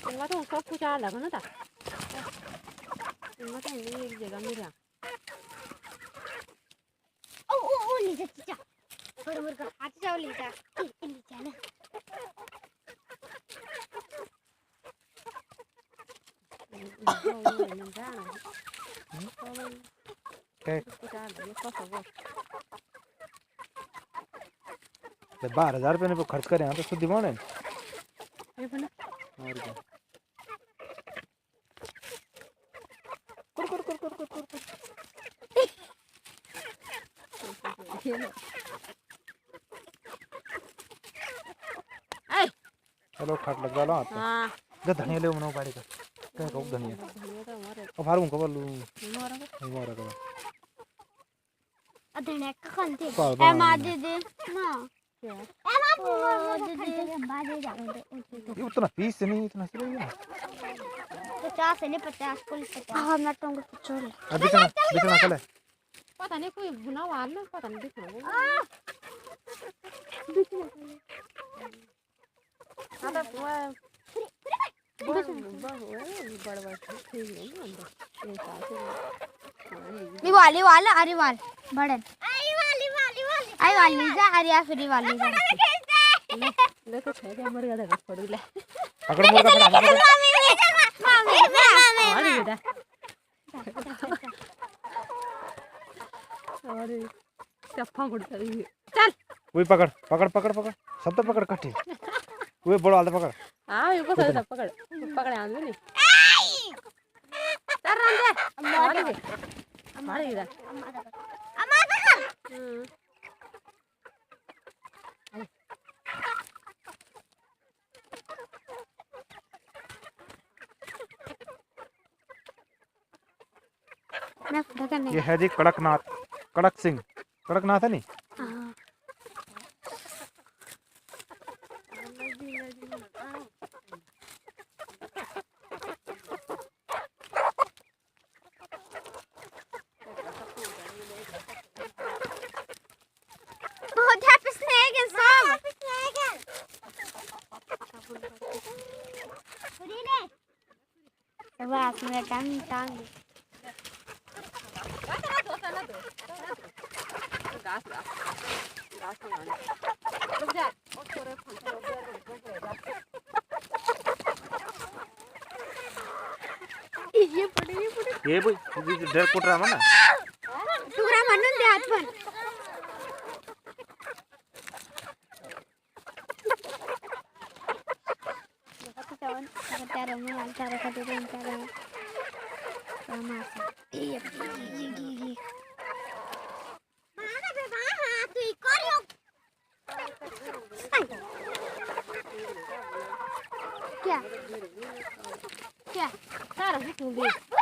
इनका तो सब कुछ आ लगा ना था इनका तो नहीं एक जगह में रहा ओ लीजा चीचा थोड़ा मुर्गा हाथ जाओ लीजा लीजा ना तो 12,000 रुपये ने खर्च करे हैं तो शुद्ध दिमाग है ये बना और क्या चलो खाट लग डालो हाथ में हां जा धनिया ले मनो गाड़ी का क्या रोक धनिया धनिया तो हमारे अब फारूं को बोलूं हमारा हमारा का धनिया का खंते पाल ए मां दे दे ना क्या ए मां दे बाजे जाओ ये उतना पीस नहीं इतना सही है 50 नहीं 50 कुल 50 हां मैं तो छोड़ अब बिचना चले पता नहीं कोई भुना वाल ना पता नहीं दिखना हां तो बड़ा वाली वाला अरे वाल बड़न आई वाली जा अरे आसुरी वाली जा ले तो छे मर गया था पड़ ले पकड़ मुर्गा पकड़ अरे बेटा अरे चप्पा गुड़ता रही चल वही पकड़ पकड़ पकड़ पकड़ सब तो पकड़ कट्ठी वही बड़ा आलता पकड़ हां ये को सब पकड़ पकड़ आंद नहीं चल रंदे हमारे इधर अम्मा देखो मैं पकड़ने ये है जी कड़कनाथ कड़क सिंह कड़कनाथ है नहीं बहुत हैप्पी स्नेक है सब पुरीने बस मेरा टांग टांग घास नहीं आने रुक जा और थोड़े ये पड़े ये भाई डर कुट रहा है ना टुकड़ा मानून दे हाथ पण क्या क्या सारा कुछ हो गया